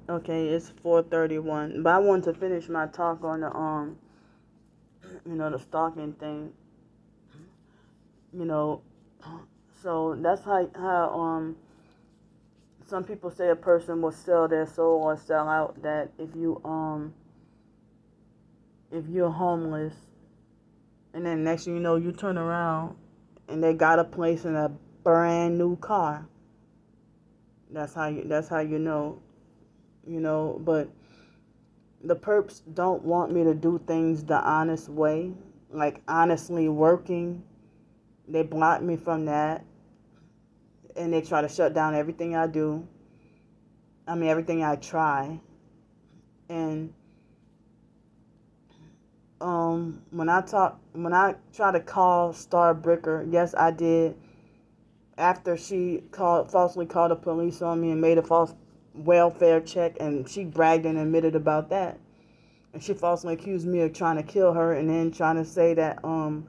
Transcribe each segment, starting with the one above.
Okay, it's 4:31. But I wanted to finish my talk on the the stalking thing. You know, so that's how some people say a person will sell their soul or sell out. That if you're homeless and then next thing you know you turn around and they got a place in a brand new car. That's how you know. But the perps don't want me to do things the honest way, like honestly working. They block me from that, and they try to shut down everything I do. I mean, everything I try. And when I try to call Star Bricker, yes, I did. After she falsely called the police on me and made a false welfare check, and she bragged and admitted about that. And she falsely accused me of trying to kill her, and then trying to say that I'm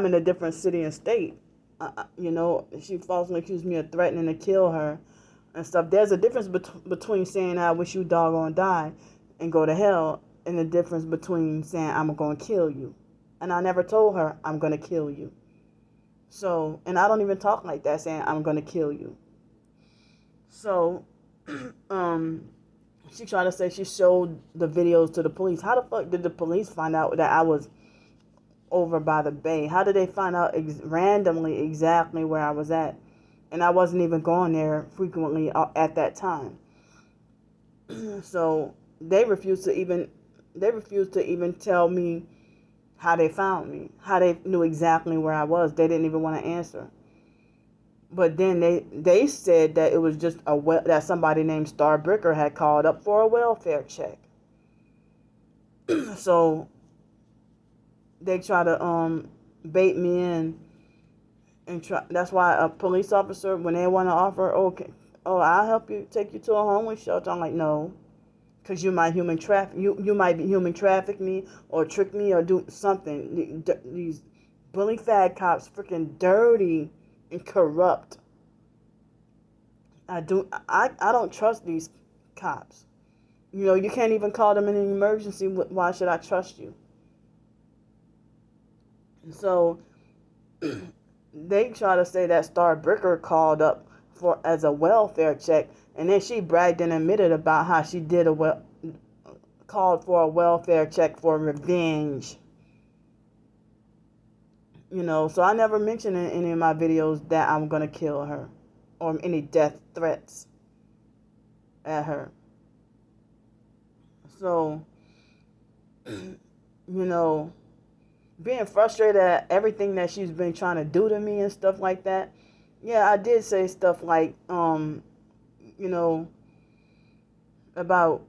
in a different city and state. She falsely accused me of threatening to kill her and stuff. There's a difference between saying I wish you doggone die and go to hell, and the difference between saying I'm gonna kill you. And I never told her I'm gonna kill you. So, and I don't even talk like that, saying I'm gonna kill you. So, um, she tried to say she showed the videos to the police. How the fuck did the police find out that I was over by the bay? How did they find out randomly exactly where I was at? And I wasn't even going there frequently at that time. So they refused to even tell me how they found me, how they knew exactly where I was. They didn't even want to answer. But then they said that it was just that somebody named Star Bricker had called up for a welfare check. So they try to bait me in and try. That's why a police officer, when they want to offer, okay, I'll help you, take you to a homeless shelter. I'm like, no, because you might you might be human traffic me or trick me or do something. These bully fag cops, freaking dirty and corrupt. I don't trust these cops. You can't even call them in an emergency. Why should I trust you? So they try to say that Star Bricker called up for as a welfare check, and then she bragged and admitted about how she called for a welfare check for revenge. So I never mentioned in any of my videos that I'm gonna kill her or any death threats at her. So, being frustrated at everything that she's been trying to do to me and stuff like that. Yeah, I did say stuff like, about,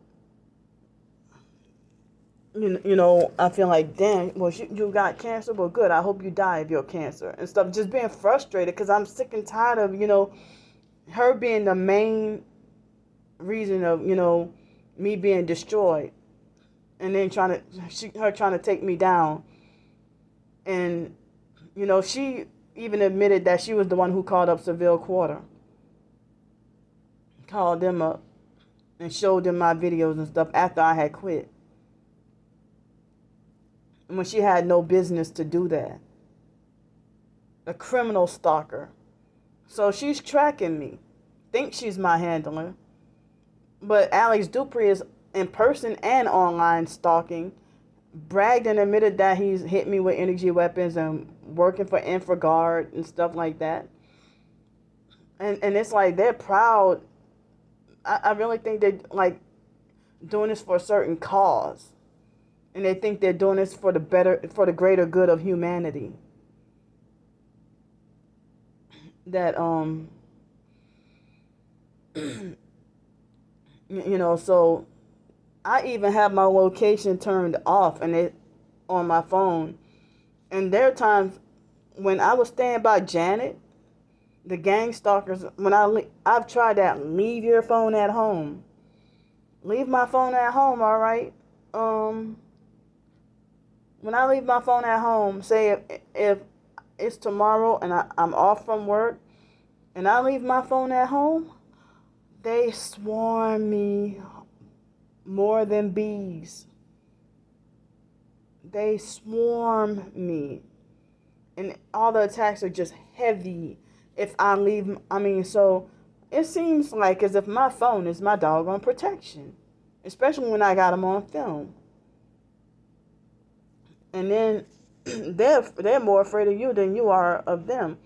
I feel like, damn, well, you got cancer? Well, good. I hope you die of your cancer and stuff. Just being frustrated because I'm sick and tired of, her being the main reason of, me being destroyed. And then trying to take me down. And, she even admitted that she was the one who called up Seville Quarter. Called them up and showed them my videos and stuff after I had quit. When she had no business to do that. A criminal stalker. So she's tracking me. Thinks she's my handler. But Alex Dupree is in person and online stalking. Bragged and admitted that he's hit me with energy weapons and working for InfraGard and stuff like that. And it's like they're proud. I really think they're like doing this for a certain cause. And they think they're doing this for the greater good of humanity. That so I even have my location turned off and it on my phone. And there are times when I was staying by Janet, the gang stalkers, when I've tried that, leave your phone at home. Leave my phone at home, all right? When I leave my phone at home, say if it's tomorrow and I'm off from work and I leave my phone at home, they swarm me more than bees. They swarm me. And all the attacks are just heavy. If I leave, so it seems like as if my phone is my doggone protection. Especially when I got them on film. And then they're more afraid of you than you are of them.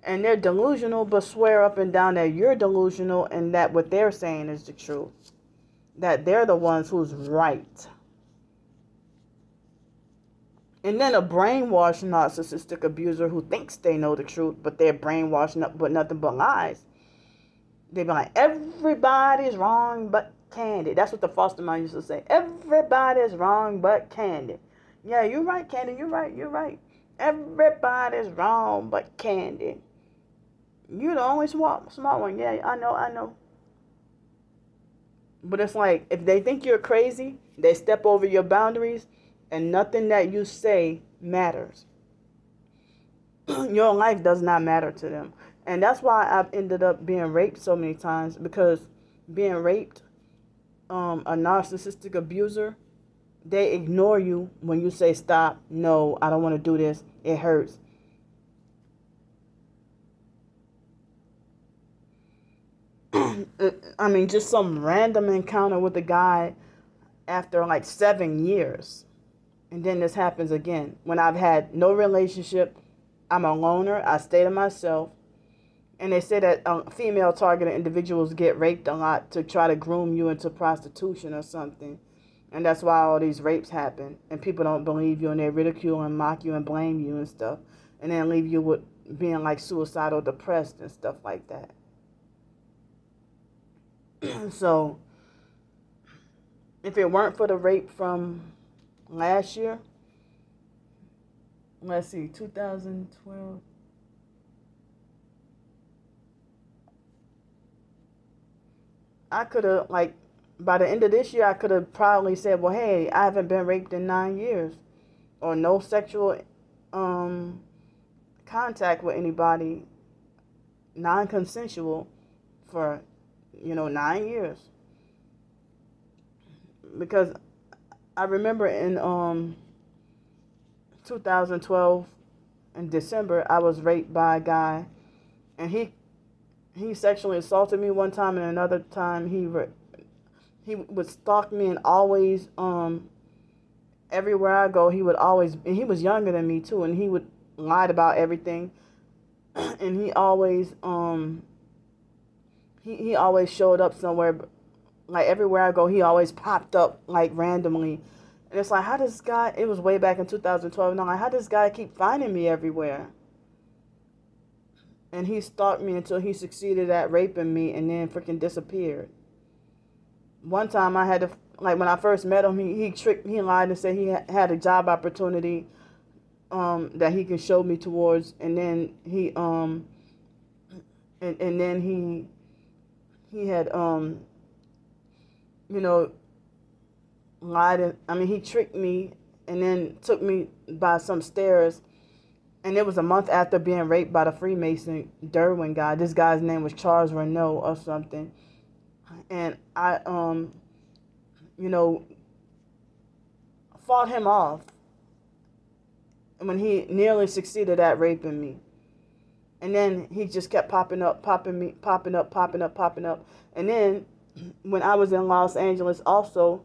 And they're delusional, but swear up and down that you're delusional and that what they're saying is the truth. That they're the ones who's right. And then a brainwashed narcissistic abuser who thinks they know the truth, but they're brainwashed but nothing but lies. They be like, everybody's wrong but Candy. That's what the foster mom used to say. Everybody's wrong but Candy. Yeah, you're right, Candy. You're right. Everybody's wrong but Candy. You're the only smart one. Yeah, I know. But it's like, if they think you're crazy, they step over your boundaries, and nothing that you say matters. Your life does not matter to them. And that's why I've ended up being raped so many times, because being raped, a narcissistic abuser, they ignore you when you say stop, no, I don't want to do this, it hurts. Just some random encounter with a guy after like 7 years. And then this happens again. When I've had no relationship, I'm a loner, I stay to myself. And they say that female targeted individuals get raped a lot to try to groom you into prostitution or something. And that's why all these rapes happen. And people don't believe you, and they ridicule and mock you and blame you and stuff. And then leave you with being like suicidal, depressed and stuff like that. So, if it weren't for the rape from last year, let's see, 2012. I could have, by the end of this year, I could have probably said, well, hey, I haven't been raped in 9 years. Or no sexual contact with anybody, non-consensual, for, 9 years. Because I remember in 2012, in December, I was raped by a guy. And he sexually assaulted me one time, and another time he would stalk me, and always everywhere I go he would always, and he was younger than me too, and he would lie about everything. And he always he always showed up somewhere, like everywhere I go he always popped up like randomly. And it's like, how does this guy, it was way back in 2012, and I'm like, how does this guy keep finding me everywhere? And he stalked me until he succeeded at raping me, and then freaking disappeared. One time I had to, when I first met him, he lied and said he had a job opportunity that he can show me towards, and then he had lied. He tricked me and then took me by some stairs. And it was a month after being raped by the Freemason Derwin guy. This guy's name was Charles Renault or something. And I, fought him off when he nearly succeeded at raping me. And then he just kept popping up. And then when I was in Los Angeles also,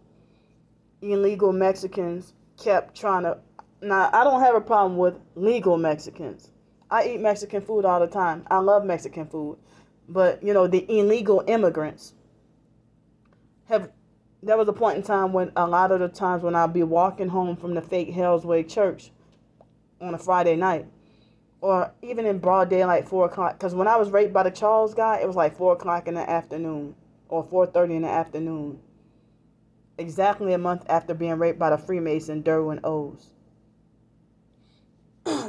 illegal Mexicans kept trying to. Now, I don't have a problem with legal Mexicans. I eat Mexican food all the time. I love Mexican food. But, the illegal immigrants there was a point in time when a lot of the times when I'll be walking home from the fake Hell's Way church on a Friday night, or even in broad daylight, 4 o'clock. Because when I was raped by the Charles guy, it was like 4 o'clock in the afternoon, or 4:30 in the afternoon. Exactly a month after being raped by the Freemason Derwin O's.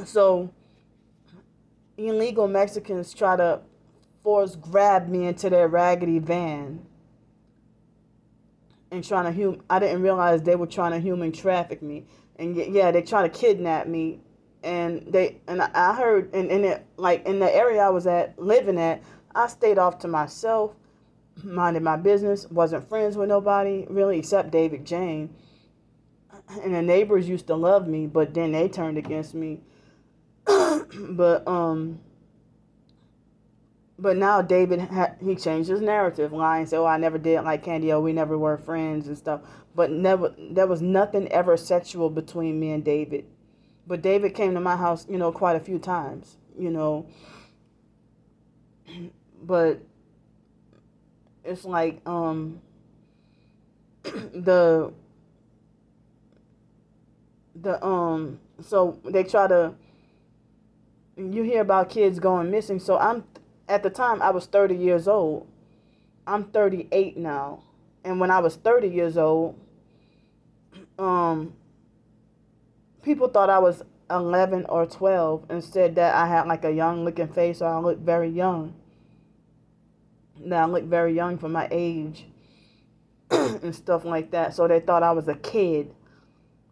So, illegal Mexicans try to grab me into their raggedy van and I didn't realize they were trying to human traffic me. And yeah, they try to kidnap me. And I heard in the area I was living at, I stayed off to myself. minded my business, wasn't friends with nobody really except David Jane. And the neighbors used to love me, but then they turned against me. but But now David, he changed his narrative, lying, said, "Oh, I never did like Candy. Oh, we never were friends and stuff." But never, there was nothing ever sexual between me and David. But David came to my house, quite a few times, But it's like the so they try to. You hear about kids going missing. So at the time I was 30 years old. I'm 38 now. And when I was 30 years old, people thought I was 11 or 12 and said that I had like a young looking face, or I looked very young. That I looked very young for my age and stuff like that. So they thought I was a kid.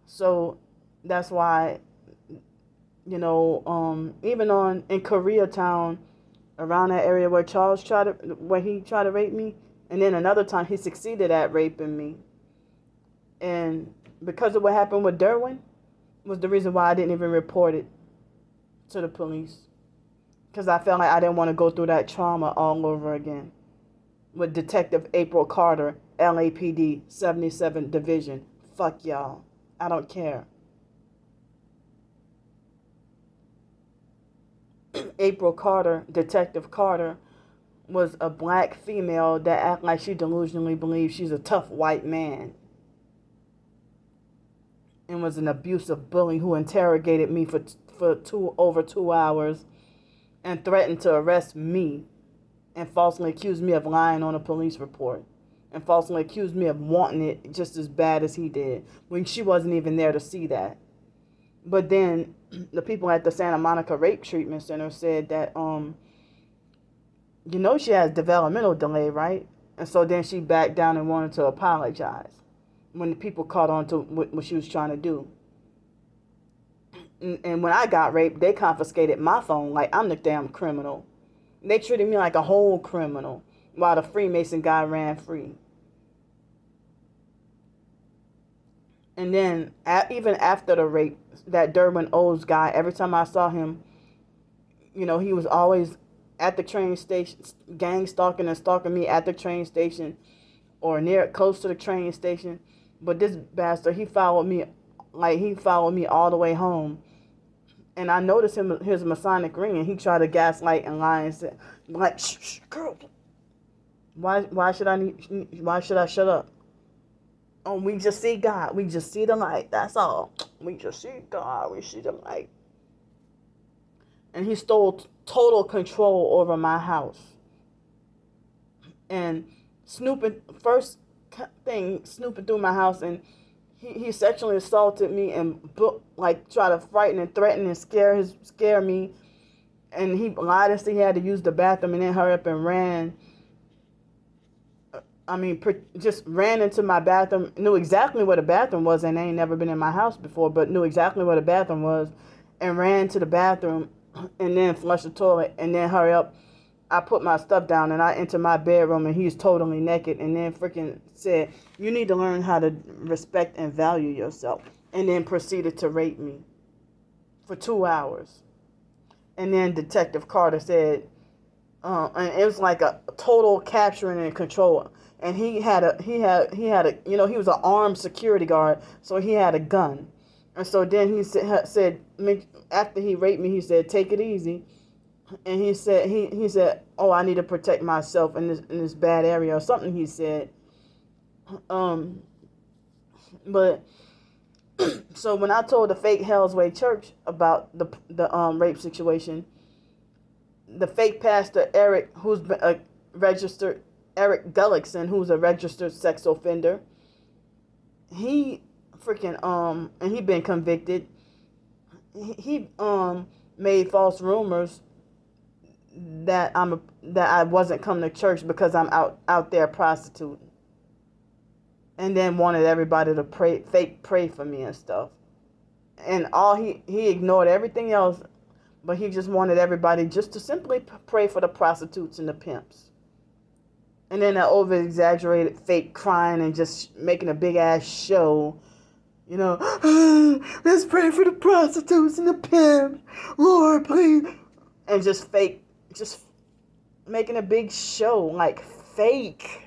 So that's why, even in Koreatown, around that area where he tried to rape me, and then another time he succeeded at raping me. And because of what happened with Derwin, was the reason why I didn't even report it to the police. Because I felt like I didn't want to go through that trauma all over again. With Detective April Carter, LAPD 77 Division. Fuck y'all. I don't care. April Carter, Detective Carter, was a black female that acted like she delusionally believes she's a tough white man. And was an abusive bully who interrogated me for over 2 hours and threatened to arrest me and falsely accused me of lying on a police report and falsely accused me of wanting it just as bad as he did when she wasn't even there to see that. But then the people at the Santa Monica Rape Treatment Center said that, she has developmental delay, right? And so then she backed down and wanted to apologize when the people caught on to what she was trying to do. And when I got raped, they confiscated my phone like I'm the damn criminal. They treated me like a whole criminal while the Freemason guy ran free. And then even after the rape, that Derwin O's guy, every time I saw him, he was always at the train station, gang stalking and stalking me at the train station or close to the train station. But this bastard, he followed me all the way home. And I noticed his Masonic ring, and he tried to gaslight and lie and say, like, shh, girl, why should I shut up? Oh, we just see God. We just see the light. That's all. We just see God. We see the light. And he stole total control over my house. And snooping through my house, and he sexually assaulted me and tried to frighten and threaten and scare me. And he lied and said he had to use the bathroom and then hurry up and ran. Just ran into my bathroom, knew exactly where the bathroom was, and they ain't never been in my house before, but knew exactly where the bathroom was, and ran to the bathroom, and then flushed the toilet, and then hurry up. I put my stuff down, and I entered my bedroom, and he's totally naked, and then freaking said, "You need to learn how to respect and value yourself," and then proceeded to rape me for 2 hours. And then Detective Carter said, and it was like a total capturing and control. And he was an armed security guard, so he had a gun. And so then he said after he raped me, he said, "Take it easy." And he said, "Oh, I need to protect myself in this bad area," or something he said. But so when I told the fake Hell's Way Church about the rape situation, the fake pastor Eric, who's been a registered Eric Gullickson, who's a registered sex offender, he and he been convicted. He made false rumors that I wasn't coming to church because I'm out there prostituting, and then wanted everybody to pray for me and stuff. And he ignored everything else, but he just wanted everybody just to simply pray for the prostitutes and the pimps. And then that over exaggerated fake crying and just making a big ass show. You know, let's pray for the prostitutes and the pimps. Lord, please. And just making a big show, like fake.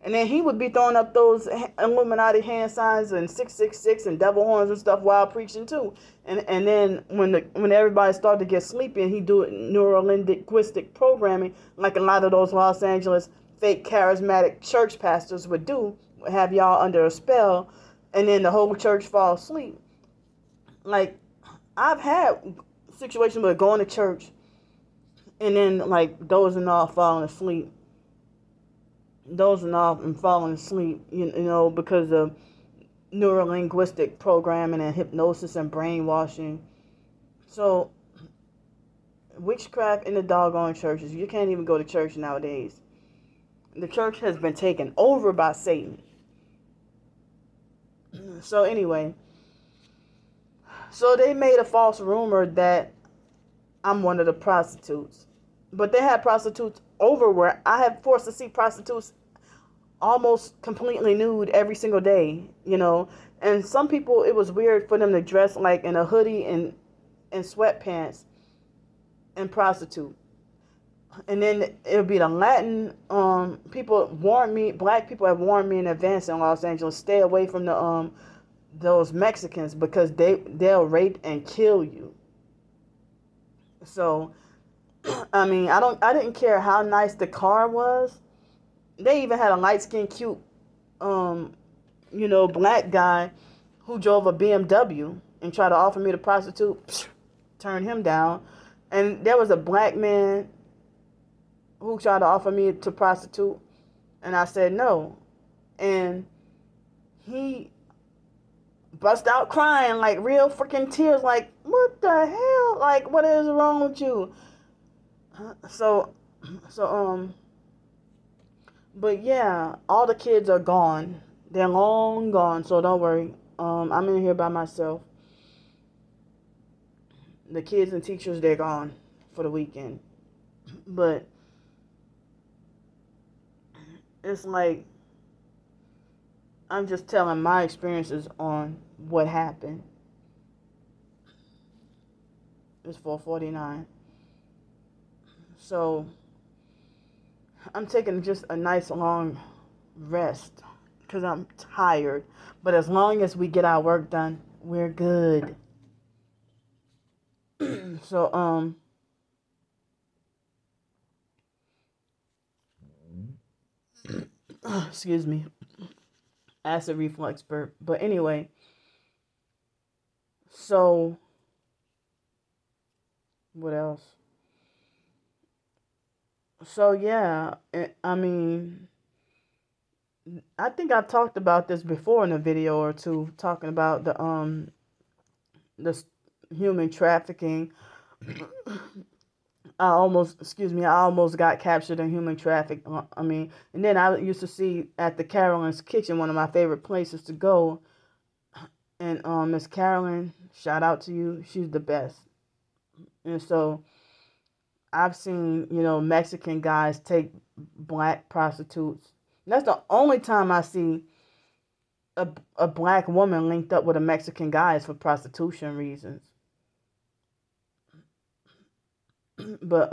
And then he would be throwing up those Illuminati hand signs and 666 and devil horns and stuff while preaching too. And then when everybody started to get sleepy and he do neurolinguistic programming, like a lot of those Los Angeles fake charismatic church pastors would do, have y'all under a spell, and then the whole church fall asleep. Like, I've had situations where going to church and then like dozing off, falling asleep. Dozing off and falling asleep, you know, because of neurolinguistic programming and hypnosis and brainwashing. So, witchcraft in the doggone churches. You can't even go to church nowadays. The church has been taken over by Satan. So anyway, so they made a false rumor that I'm one of the prostitutes. But they had prostitutes over where I have forced to see prostitutes almost completely nude every single day, you know. And some people, it was weird for them to dress like in a hoodie and sweatpants and prostitute. And then it would be the Latin people warned me, black people have warned me in advance in Los Angeles, stay away from the those Mexicans because they'll rape and kill you. So I mean, I didn't care how nice the car was. They even had a light-skinned, cute, you know, black guy who drove a BMW and tried to offer me the prostitute. Turn him down. And there was a black man who tried to offer me to prostitute, and I said no. And he bust out crying, like real freaking tears, like, what the hell? Like, what is wrong with you? So, but yeah, all the kids are gone. They're long gone, so don't worry. I'm in here by myself. The kids and teachers, they're gone for the weekend. But it's like, I'm just telling my experiences on what happened. It's 4:49. So I'm taking just a nice long rest because I'm tired. But as long as we get our work done, we're good. So excuse me, acid reflux burp. But anyway, so what else? So yeah, I mean, I think I've talked about this before in a video or two, talking about the human trafficking. I almost got captured in human traffic. I mean, and then I used to see at the Carolyn's Kitchen, one of my favorite places to go. And Miss Carolyn, shout out to you. She's the best. And so I've seen, you know, Mexican guys take black prostitutes. That's the only time I see a black woman linked up with a Mexican guy is for prostitution reasons. But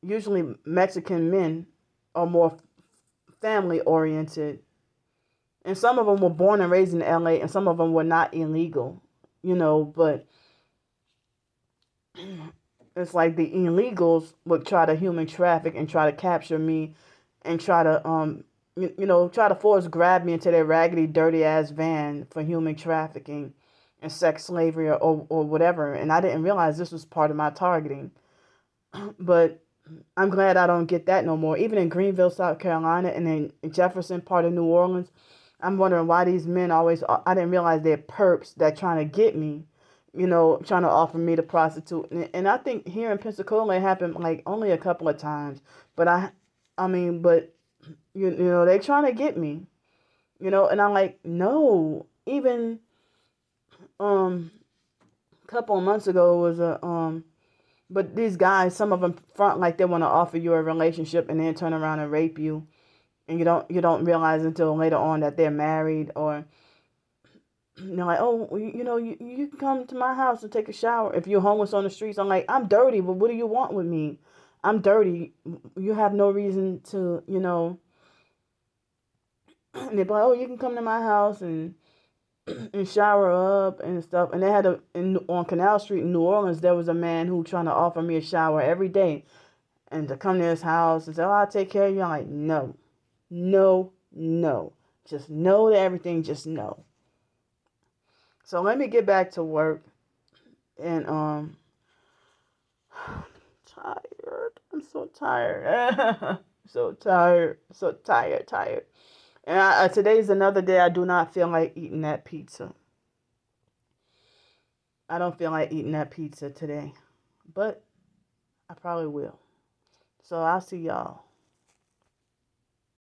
usually Mexican men are more family oriented. And some of them were born and raised in LA and some of them were not illegal, you know, but it's like the illegals would try to human traffic and try to capture me and try to try to force grab me into their raggedy, dirty ass van for human trafficking and sex slavery or whatever. And I didn't realize this was part of my targeting. But I'm glad I don't get that no more. Even in Greenville, South Carolina, and in Jefferson, part of New Orleans, I'm wondering why these men always, I didn't realize they're perps that trying to get me, you know, trying to offer me to prostitute. And I think here in Pensacola, it happened like only a couple of times. But you know, they trying to get me, you know, and I'm like, no. Even a couple of months ago was But these guys, some of them front like they want to offer you a relationship and then turn around and rape you, and you don't realize until later on that they're married, or they're like, oh, you can come to my house and take a shower. If you're homeless on the streets, I'm like, I'm dirty, but what do you want with me? I'm dirty. You have no reason to, and they're like, oh, you can come to my house and shower up and stuff. And they had on Canal Street in New Orleans, there was a man who trying to offer me a shower every day and to come to his house and say, oh, I'll take care of you. I'm like, no, no, no. Just no to everything, just no. So let me get back to work. And tired. I'm so tired. So tired. So tired. And today's another day I do not feel like eating that pizza. I don't feel like eating that pizza today. But I probably will. So I'll see y'all.